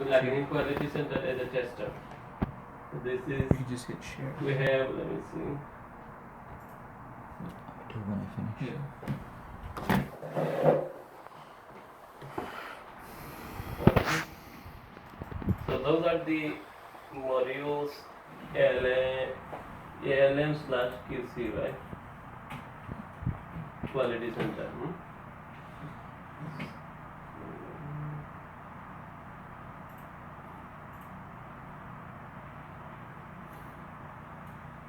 like an quality center as a tester. This is, You just hit share. we have, let me see. Do when I finish. Okay. So those are the modules ALM slash QC, right? Quality center.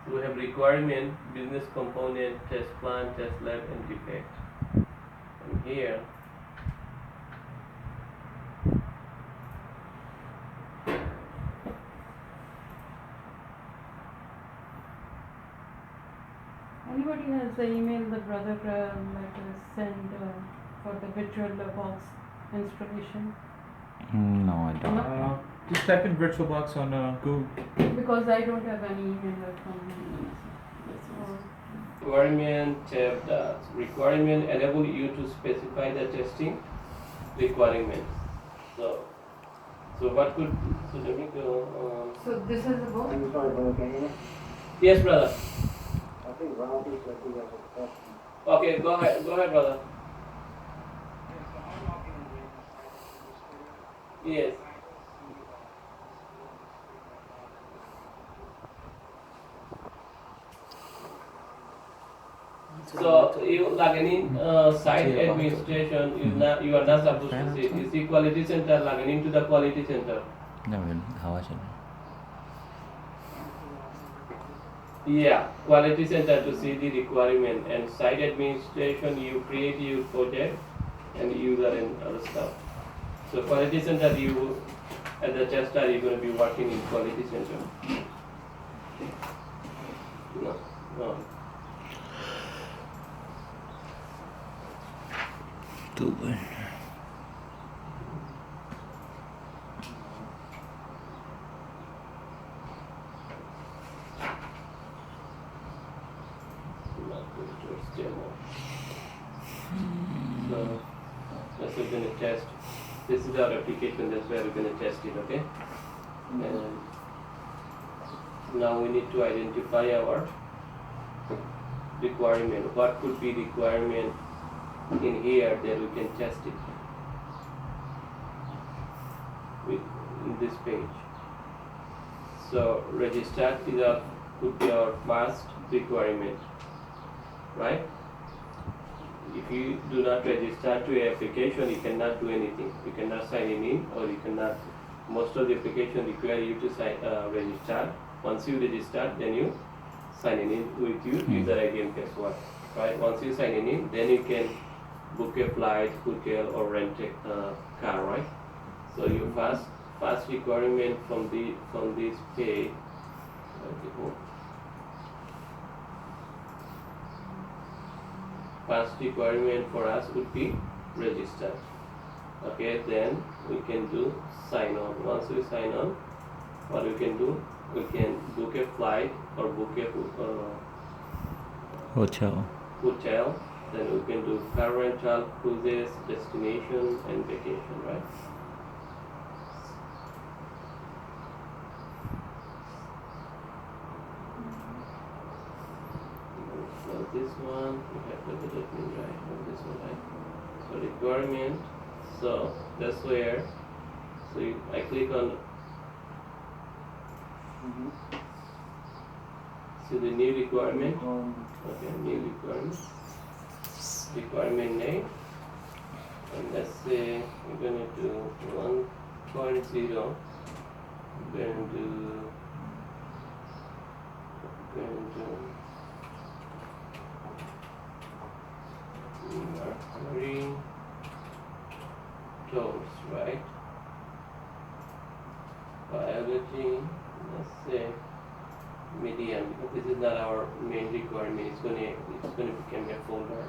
So we have requirement, business component, test plan, test lab, and defect. And here, Anybody has the email the brother sent for the VirtualBox installation? No, I don't. Just type in VirtualBox on Google. Because I don't have any email from him. requirement tab does. Requirement enable you to specify the testing requirements. So what could, so let me go. So this is the book? I'm sorry, brother, can you hear me? Yes, brother. I think Ronald is like he has a question. Okay, go ahead, brother. Yes. So you like any site administration, you are not supposed to see. You see quality center, like into the quality center. No, how I Yeah, quality center to see the requirement, and site administration you create your project and user and other stuff. So quality center, you as a tester you're going to be working in quality center. No. do it. Demo. So that's we're going to test. This is our application. That's where we're going to test it. Okay. And now we need to identify our requirement. What could be requirement in here that we can test it with in this page. So register could be our first requirement, right? If you do not register to your application, you cannot do anything. You cannot sign in, or you cannot. Most of the application require you to register. Once you register, then you sign in with your user ID and password. Right? Once you sign in, then you can book a flight, hotel, or rent a car. Right? So your first requirement from this page. First requirement for us would be register. Okay, then we can do sign on. Once we sign on, what we can do, we can book a flight or book a Hotel. Then we can do car rental, cruises, destination, and vacation, right? So this one, we have to put it in right, this one, right? So requirement, so that's where, I click on, see the new requirement, okay, new requirement, requirement name, and let's say we're going to do 1.0, we're going to do Mercury tours, right? Biology, let's say medium, because this is not our main requirement. It's going to become a folder.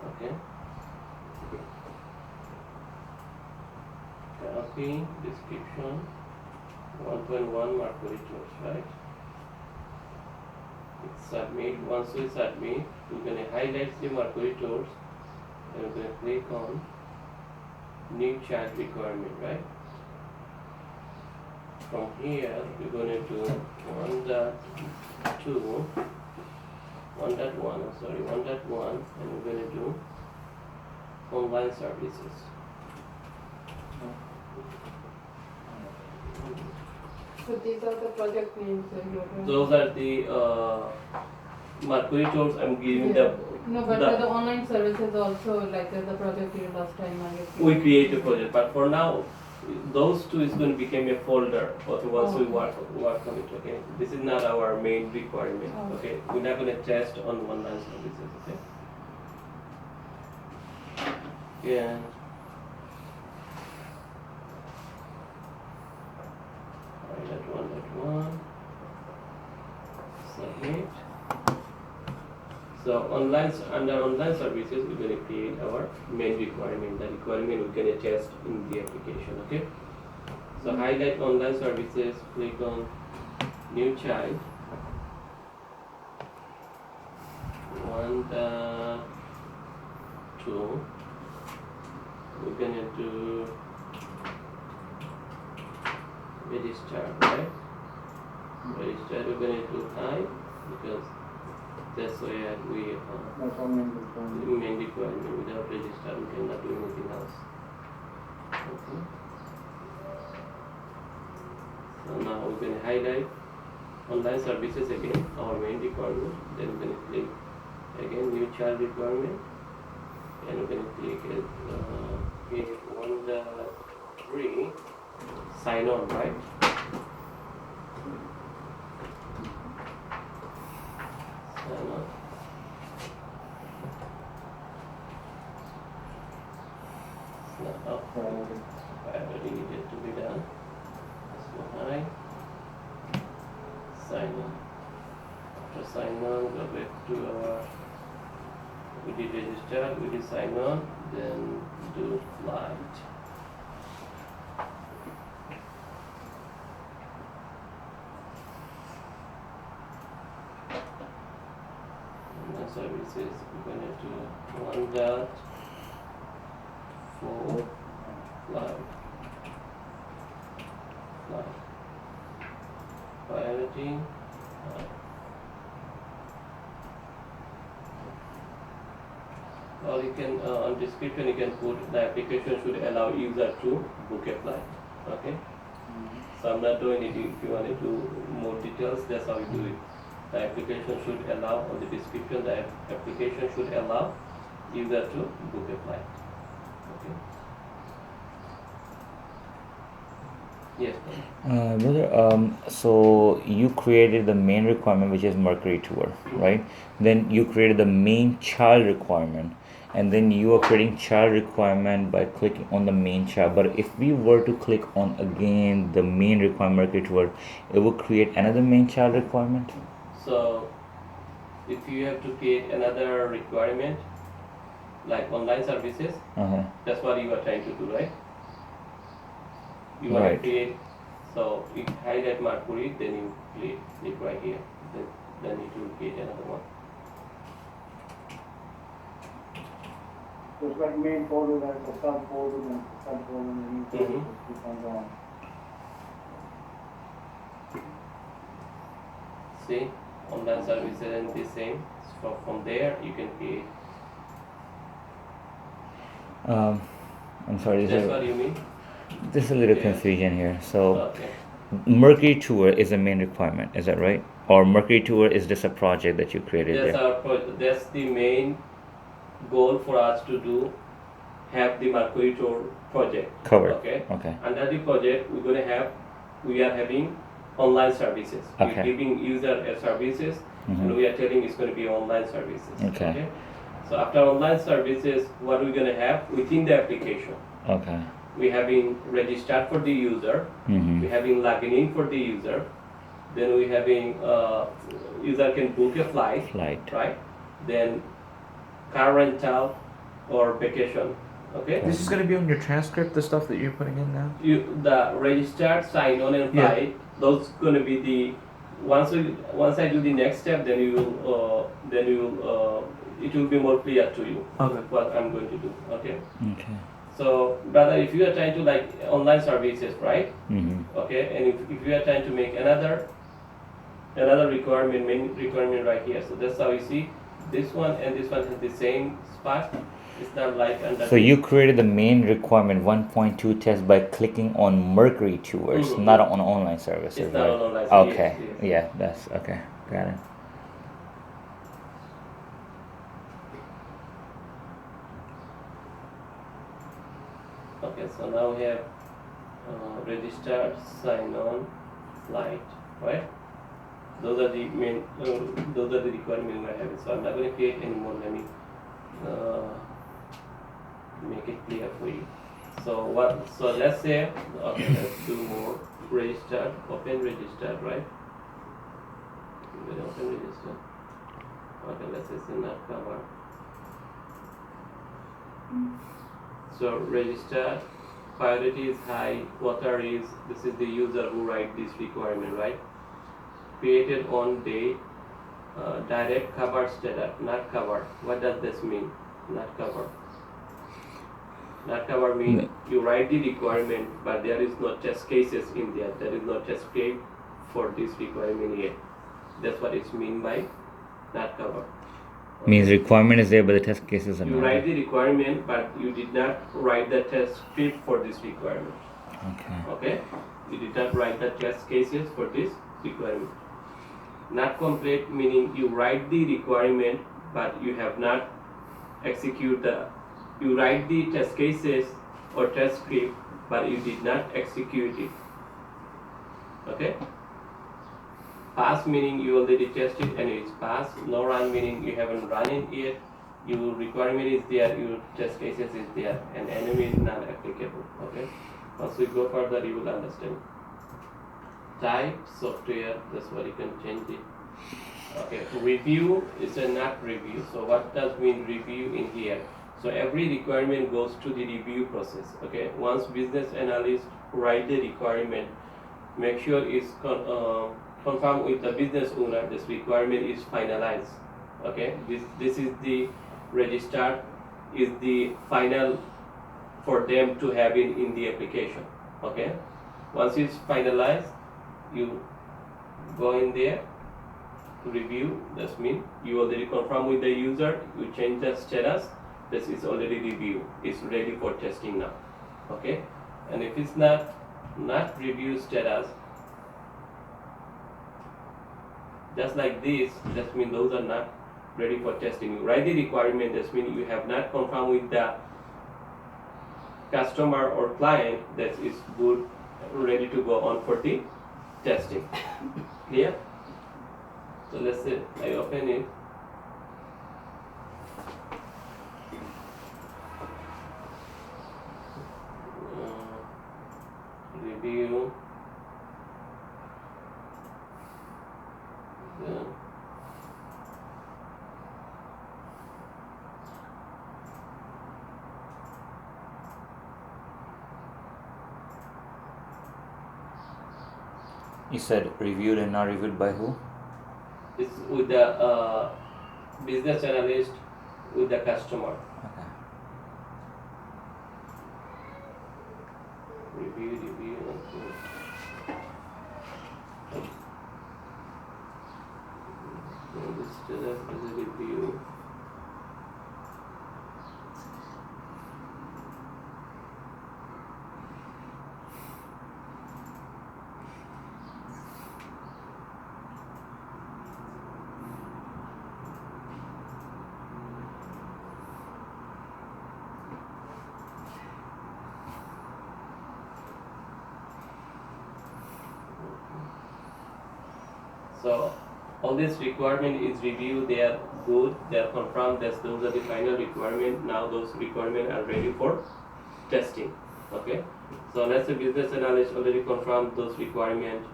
Okay. Copy description 1.1 Mercury tours, right? Submit. Once we submit, we're going to highlight the Mercury tours and we're going to click on new chat requirement, right? from here we're going to do 1.2, 1.1, sorry, 1.1, and we're going to do online services. So these are the project names that you are doing? Those are the Mercury tools. I'm giving Yeah. the No, but the- for the online services also, like the project you last time I guess. we create a project, but for now those two is going to become a folder once we work on it. Okay, this is not our main requirement. Oh. Okay, we're not going to test on online services. Okay, yeah. Alright, that one. Submit. So under online services, we're going to create our main requirement. The requirement we're going to test in the application. Okay. So highlight online services. Click on new child. 1.2. We're going to do register, right? Register. We're going to do high because that's where we That's all main requirement. main requirement. Without register, we cannot do anything else. Okay. So now we can highlight online services again, our main requirement. Then we can click again new child requirement, and we can click it 1.3 sign on, right? Sign on. It's not up. I already needed to be done. Let's go high. Sign on. After sign on, go back to our. We did register, we did sign on, then do flight. And the services, we're going to do 1.4 flight. Piloting. Or you can on description you can put the application should allow user to book a flight. Okay. So I'm not doing it. If you want to do more details, that's how you do it. The application should allow on the description. The application should allow user to book a flight. Okay. Yes. Brother, so you created the main requirement, which is Mercury Tour, right? Then you created the main child requirement, and then you are creating child requirement by clicking on the main child. But if we were to click on again the main requirement Mercury Tour, it will create another main child requirement. So if you have to create another requirement like online services, that's what you are trying to do, right? You want Right. to create, so you highlight Mercury, then you click right here, then it will create another one. So it's like main folder, there's a subfolder, and subfolder, and you can Mhm. just keep on going. See, online services and the same. So from there you can create. I'm sorry, That's what you mean? there's a little Yeah. confusion here. So Okay. Mercury Tour is a main requirement, is that right? Or Mercury Tour is just a project that you created That's there? our that's the main goal for us to do. Have the Mercury Tour project. Covered. Okay. Okay. Under the project, we are having online services. Okay. We're giving user services, Mhm. and we are telling it's going to be online services. Okay. So after online services, what we're going to have within the application, Okay. we're having registered for the user, Mm-hmm. we're having login in for the user, then we're having user can book a flight, Flight. right? Then car rental or vacation. Okay. This is gonna be on your transcript, the stuff that you're putting in now? The registered, sign on, and Yeah. flight. Those gonna be the once I do the next step, then you will it will be more clear to you Okay. what I'm going to do. Okay. Okay. So brother, if you are trying to like online services, right? Mm-hmm. Okay, and if you are trying to make another requirement, main requirement right here. So that's how you see this one and this one has the same spot. It's not like under. So you created the main requirement 1.2 test by clicking on Mercury Tours, Mhm. not on online services, It's not right? on online Okay, services, yes. yeah, that's okay. Got it. Okay, so now we have registered, sign on, flight, right? Those are the main, those are the requirements I have. So I'm not going to create any more. Let me make it clear for you. So what? So let's say, okay, let's do more. Registered, open registered, right? Open registered. Okay, let's say it's not cover. So registered, priority is high, water is, this is the user who write this requirement, right? Created on date, direct cover status, not cover. What does this mean? Not cover. Not cover means you write the requirement, but there is no test cases in there. There is no test case for this requirement here. That's what it's mean by not cover. Means requirement is there, but the test cases are You not. write the requirement, but you did not write the test script for this requirement. Okay. Okay? You did not write the test cases for this requirement. Not complete meaning you write the requirement, but you have not execute the. You write the test cases or test script, but you did not execute it. Okay? Pass meaning you already tested and it's passed. No run meaning you haven't run it yet. Your requirement is there, your test cases is there, and enemy is not applicable. Okay. Once we go further, you will understand. Type software. That's what you can change it. Okay. Review is a not review. So what does mean review in here? So every requirement goes to the review process. Okay. Once business analyst write the requirement, make sure it's confirm with the business owner this requirement is finalized. Okay, this is the registered is the final for them to have in the application. Okay, once it's finalized, you go in there, review. That means you already confirm with the user, you change the status. This is already review. It's ready for testing now. Okay, and if it's not review status, just like this, that means those are not ready for testing. You write the requirement, that means you have not confirmed with the customer or client that is good, ready to go on for the testing. Clear? So let's say I open it. Review. Yeah. You said reviewed and not reviewed by who? It's with the business analyst, with the customer. Okay. Review. Okay. And this status is a review. So all this requirement is reviewed, they are good, they are confirmed, those are the final requirement. Now those requirements are ready for testing. Okay. So let's say business analyst already confirmed those requirements,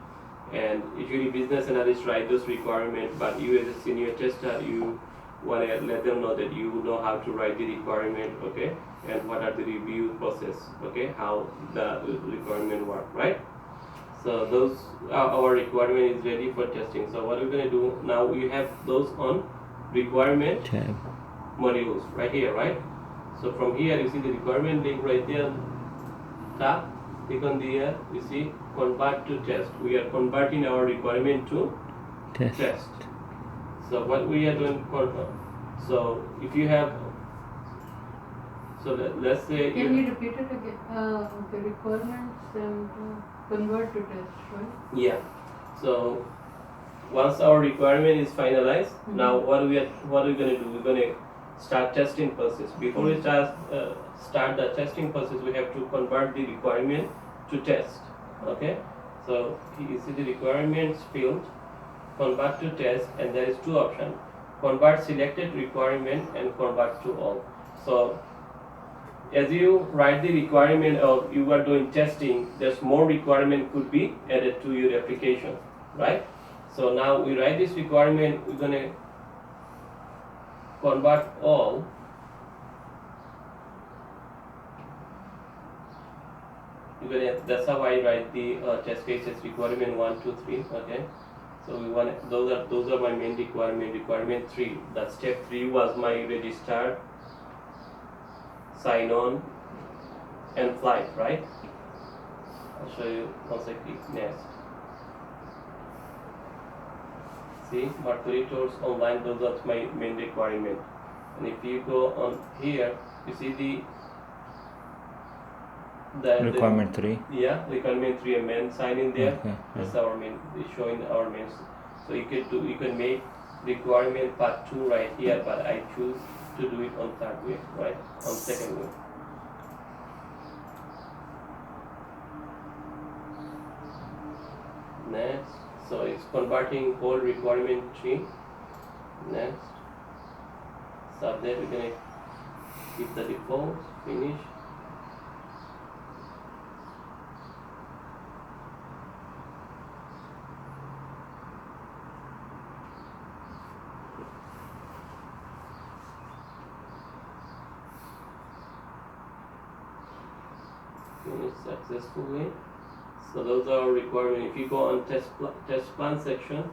and usually business analysts write those requirements, but you as a senior tester, you want to let them know that you know how to write the requirement, okay, and what are the review process, okay, how the requirement work, right? So those our requirement is ready for testing. So what we're going to do now, we have those on requirement Tab. modules right here, right? So from here you see the requirement link right there top, click on the you see convert to test. We are converting our requirement to test. So what we are doing, so if you have, so let's say Can you repeat it again? The requirements and convert to test, right? yeah. So once our requirement is finalized, now what are we gonna do? We're gonna start testing process. Before we start the testing process, we have to convert the requirement to test. Okay. So you see the requirements field, convert to test, and there is two options: convert selected requirement and convert to all. So as you write the requirement or you are doing testing, there's more requirement could be added to your application, right? So now we write this requirement, we're gonna convert all. That's how I write the test cases requirement 1, 2, 3. Okay. So we want those are my main requirement. Requirement 3. That step 3 was my register, sign on, and flight, right? I'll show you once I click next. See, Mercury Tours online, those are my main requirement. And if you go on here, you see the Requirement 3. Yeah, requirement 3, a main sign in there. Okay. That's our main, it's showing our main. So you can make requirement part 2 right here, but I choose to do it on third way, right? On second way. Next, so it's converting whole requirement 3. Next, subject we're gonna keep the default, finish. Finish successfully. So those are our requirements. If you go on test plan section,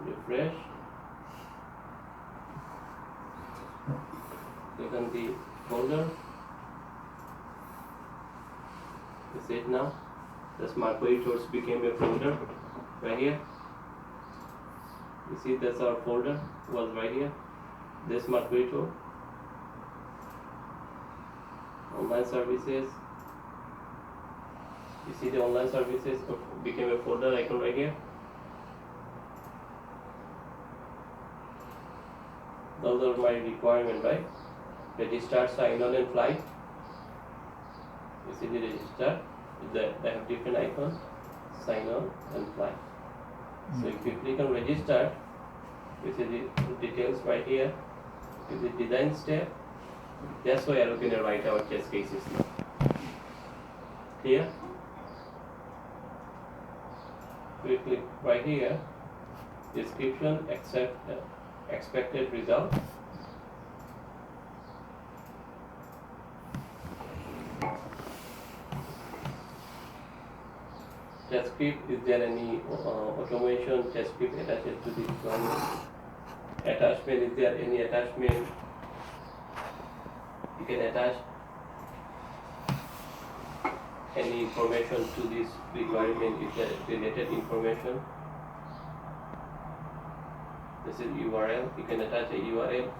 refresh, click on the folder. You see it now? The Mercury Tours became a folder right here. You see that's our folder was right here. This Mercury Tour. Online services. You see the online services became a folder icon right here. Those are my requirement, right? Register, sign on, and fly. You see the register. They have different icons. Sign on and fly. So if you click on register, you see the details right here. Is the design step. That's why I'm going to write our test cases now. Clear? We click right here. Description, expected result. Test script, is there any automation test script attached to the requirement? Attachment, is there any attachment? You can attach any information to this requirement, if there is related information. This is URL, you can attach a URL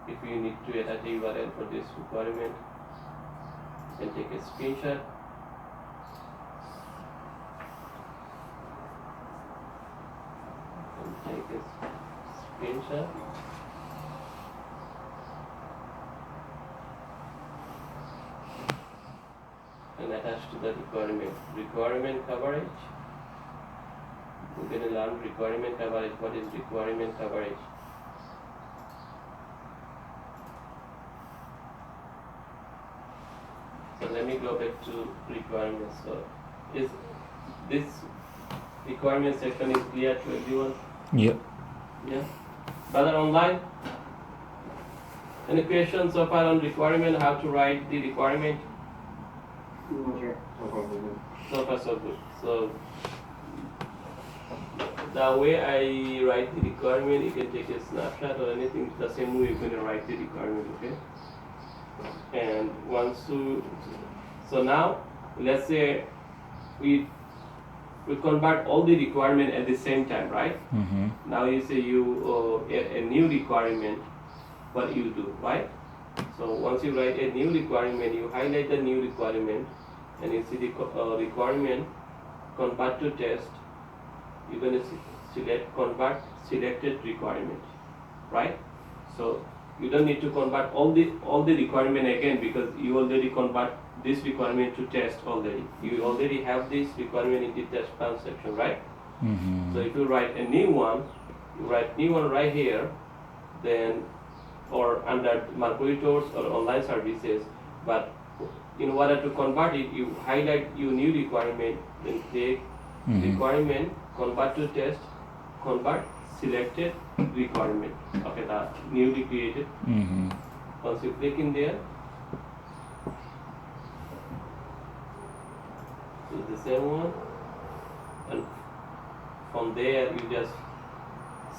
if you need to attach a URL for this requirement. You can take a screenshot. Take a screenshot. And attach to the requirement coverage. We're going to learn requirement coverage. What is requirement coverage? So let me go back to requirements. So is this requirement section is clear to everyone? Yep. Yeah. Brother online? Any questions so far on requirement, how to write the requirement? No, sir. No problem. So far so good. So the way I write the requirement, you can take a snapshot or anything. The same way you're going to write the requirement, okay? And once you, so now let's say we convert all the requirement at the same time, right? Mm-hmm. Now you say you a new requirement, what you do, right? So once you write a new requirement, you highlight the new requirement, and you see the requirement convert to test. You're going to select convert selected requirement, right? So you don't need to convert all the requirement again, because you already convert this requirement to test already. You already have this requirement in the test plan section, right? Mm-hmm. So if you write a new one, you write new one right here, then or under marketers or online services. But in order to convert it, you highlight your new requirement, then click requirement, convert to test, convert selected requirement. Okay, the newly created. Mm-hmm. Once you click in there, it's the same one, and from there you just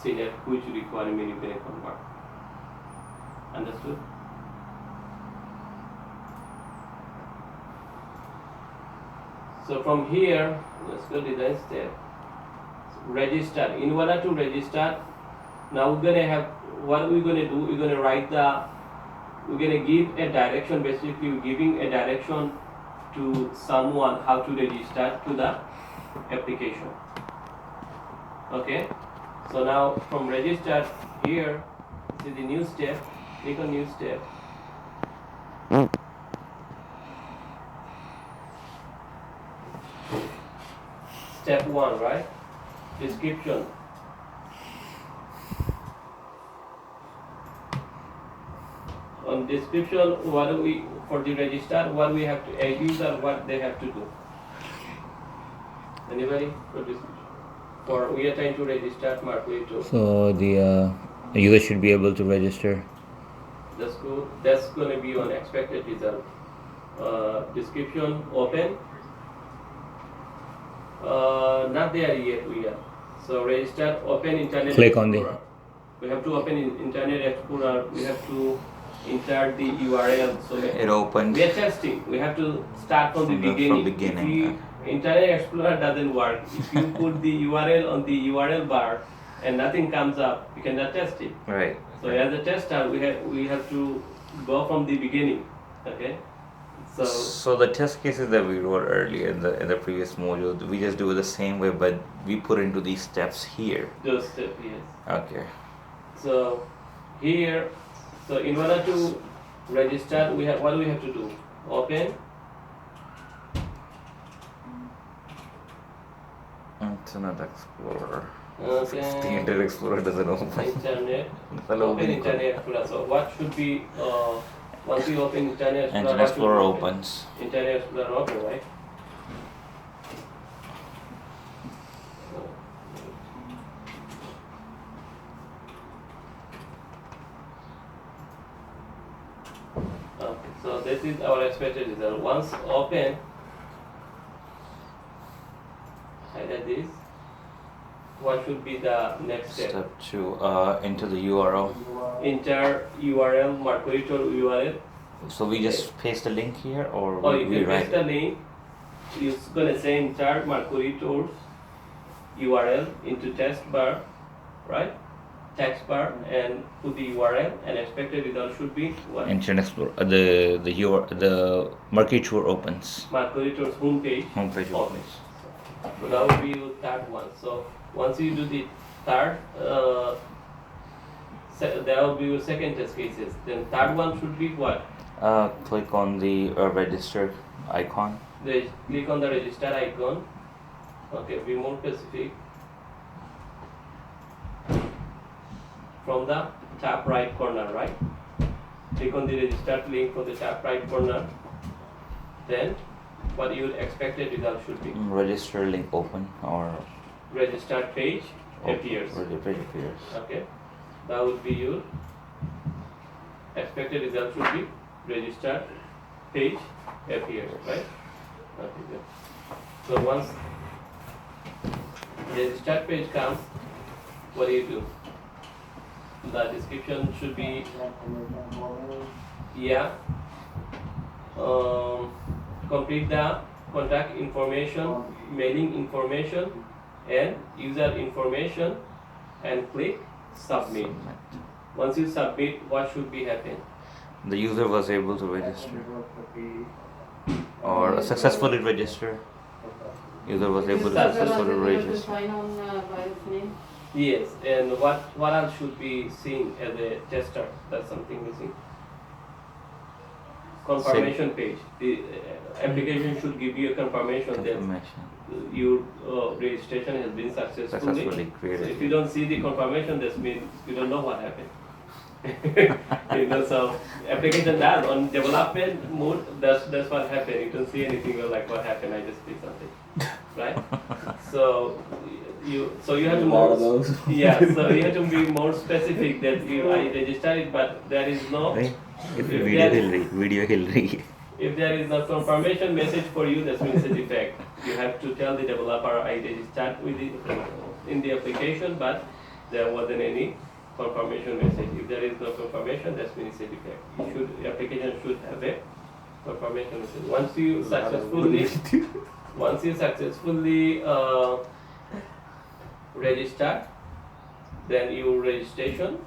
select which requirement you can convert. Understood? So from here, let's go design step. Register. In order to register, now we're gonna have, what we're gonna do, we're gonna we're gonna give a direction. Basically, we're giving a direction to someone how to register to the application. Okay. So now from register here, this is the new step. Click on new step. Step 1, right? Description. On description, what do we, for the register, what we have to, a user, what they have to do. Anybody for description? For we are trying to register market. So the user should be able to register. That's going to be on expected result. Description open. Not there yet we are. So register open Internet Click Explorer. on the. We have to open Internet Explorer. We have to enter the URL. So It opens. we are testing. We have to start from the beginning. If Internet Explorer doesn't work, if you put the URL on the URL bar and nothing comes up, you cannot test it. Right. So as a tester, we have to go from the beginning. Okay. So the test cases that we wrote earlier in the previous module, we just do it the same way, but we put into these steps here. Those steps, yes. Okay. So here, so in order to register, what do we have to do? Open. Internet Explorer. Okay. The Internet Explorer doesn't open. Internet. Hello, Open Internet Explorer. So what should be once you open Internet Explorer? Internet Explorer opens. Internet Explorer open, right? Okay, so this is our expected result. Once open, highlight this. What should be the next step? Step 2, enter the URL. Enter URL, marketer URL. So we just paste the link here, or Or you we can write paste the link. It's gonna say enter marketer's URL into text bar, right? Text bar, and put the URL, and expected result should be what? Internet Explorer. The Market Tour opens. Marketer's homepage. Homepage opens. So that will be your third one. So once you do the third, there will be your second test cases. Then third one should be what? Click on the register icon. Click on the register icon. Okay, be more specific. From the top right corner, right? Click on the register link from the top right corner. Then what your expected result should be. Register link open or Registered page appears. Page appears. Okay, that would be your expected result should be registered page appears, right? Okay, good. So once the start page comes, what do? The description should be, yeah, complete the contact information, mailing information, and user information, and click submit. Once you submit, what should be happen? The user was able to register or successfully register. User was able to User was successfully to register. sign on by his name. Yes, and what else should be seen as a tester? That's something missing. Confirmation page. The application should give you a confirmation that Confirmation. your registration has been successfully. Successfully So created. if you don't see the confirmation, that means you don't know what happened. So application does on development mode. That's what happened. You don't see anything. You're like, what happened? I just did something, right? So you have to lot of more. those. Yeah. So you have to be more specific that I registered it, but there is no. Right? If Video there- Hillary. Video Hillary. If there is no confirmation message for you, that means a defect. You have to tell the developer I registered with it in the application, but there wasn't any confirmation message. If there is no confirmation, that means a defect. Application should have a confirmation message. Once you successfully register, then your registration.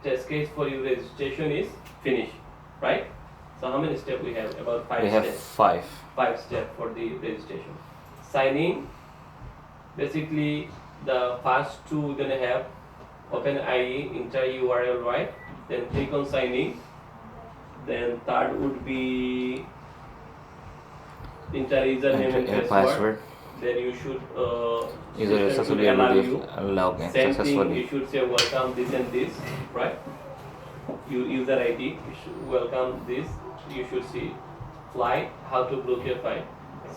Test case for your registration is finished, right? So how many steps we have? About 5 We have steps. 5. 5 steps for the registration. Signing, basically the first two we're gonna have OpenIE, enter URL, right? Then click on signing. Then third would be enter username and Enter a password. password. Then you should User system successfully should allow able you. to log in Same thing, successfully. you should say welcome this and this, right? User ID, you should welcome this, you should see flight, how to block your file.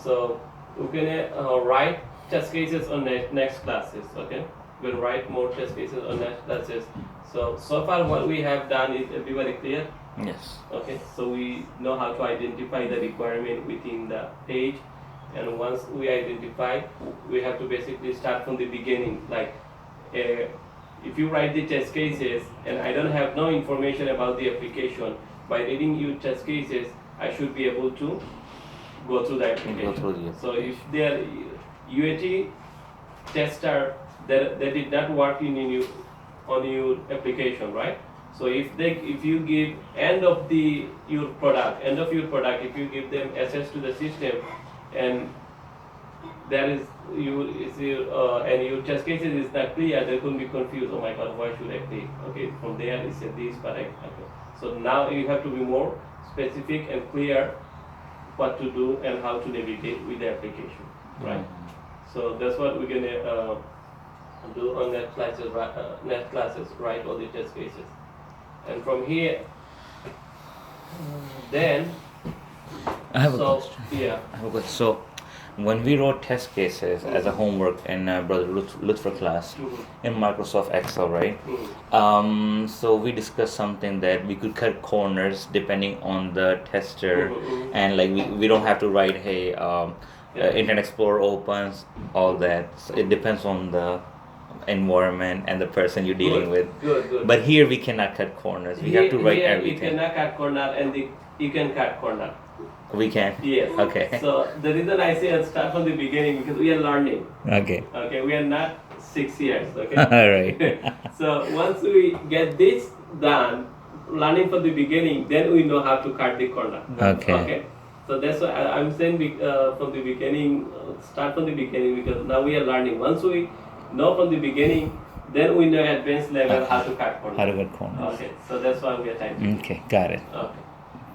So we're gonna write test cases on next classes, okay? We'll write more test cases on next classes. So far what we have done is everybody clear? Yes. Okay, so we know how to identify the requirement within the page, and once we identify, we have to basically start from the beginning. Like, if you write the test cases and I don't have no information about the application, by reading your test cases, I should be able to go through the application. through the So if there UAT tester that did not work on your application, right? So if you give end of your product, if you give them access to the system, and there is and your test cases is not clear, they could be confused. Oh my God, why should I click? Okay, from there it said this, but okay. So now you have to be more specific and clear what to do and how to navigate with the application, right? So that's what we're gonna do on next classes, write all the test cases. And from here, then, I have a so, question. yeah, I have a question. So, when we wrote test cases as a homework in Brother Luther class in Microsoft Excel, right? So we discussed something that we could cut corners depending on the tester, and like we don't have to write, hey, Internet Explorer opens, all that. So it depends on the environment and the person you're dealing with. Good. But here we cannot cut corners. We have to write here everything. You cannot cut corner, and you can cut corner. We can. Yes. Okay. So the reason I say I'll start from the beginning, because we are learning. Okay. Okay, we are not 6 years. Okay. All right. So once we get this done, learning from the beginning, then we know how to cut the corner. Okay. So that's why I'm saying from the beginning, start from the beginning, because now we are learning. Once we know from the beginning, then we know advanced level how to cut corners. How to cut corners. Okay, so that's why we are trying. Okay, got it. Okay.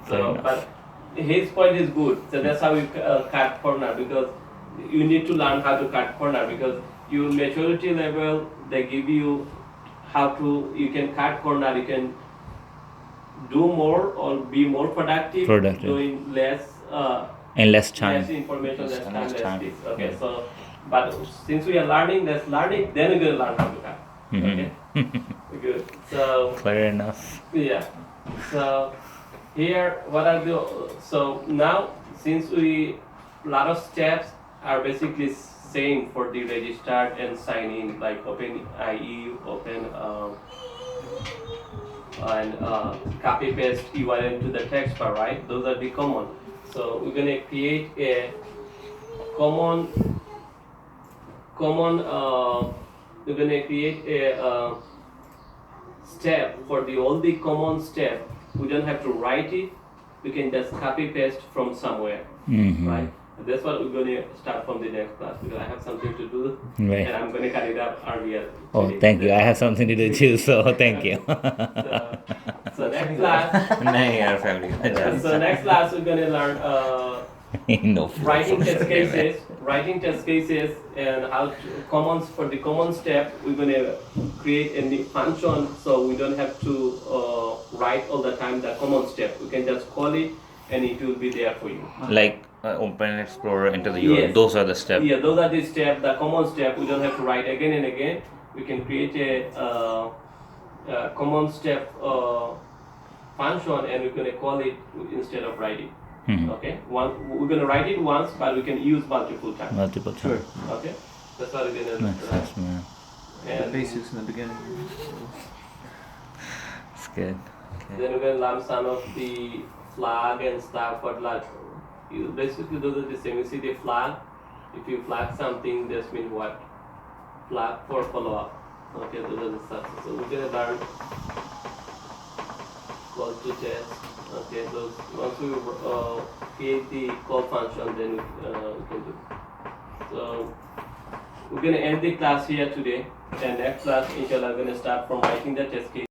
Fair So, enough. but his point is good. So that's how we cut corner, because you need to learn how to cut corner, because your maturity level, they give you how you can cut corner, you can do more or be more productive. Doing less In less time. less information, less Less time, time. less this. Okay, Yeah. so but since we are learning, let's learn it, then we're gonna learn how to cut. Okay, good. So Clear enough. yeah, so here what are the so now since we lot of steps are basically same for the register and sign in, like open IE, open and copy paste URL to the text bar, right? Those are the common. So we're gonna create a common we're gonna create a step for the all the common step. We don't have to write it. We can just copy paste from somewhere, right? That's what we're gonna start from the next class, because I have something to do Right. and I'm gonna cut it up earlier. Oh, today. thank you. I have something to do too, so thank you. So next class. नहीं यार family So next class we're gonna learn no writing test cases, and how to, commons for the common step. We're gonna create a new function, so we don't have to write all the time the common step. We can just call it, and it will be there for you. like open explorer into the URL. Yes. Those are the steps. Yeah, those are the steps, the common step. We don't have to write again and again. We can create a common step function, and we're gonna call it instead of writing. Okay, we're gonna write it once, but we can use multiple times. Multiple times. Okay, that's what we're gonna Makes sense, man. The and basics in the beginning. It's good. Okay. then we're gonna learn some of the flag and stuff. But like, basically those are the same. You see the flag. If you flag something, this means what? Flag for follow up. Okay, those are the stuff. So we're gonna learn call to test. Okay, those once we create the call function, then we can do. So we're gonna end the class here today, and next class inshallah we're gonna start from writing the test case.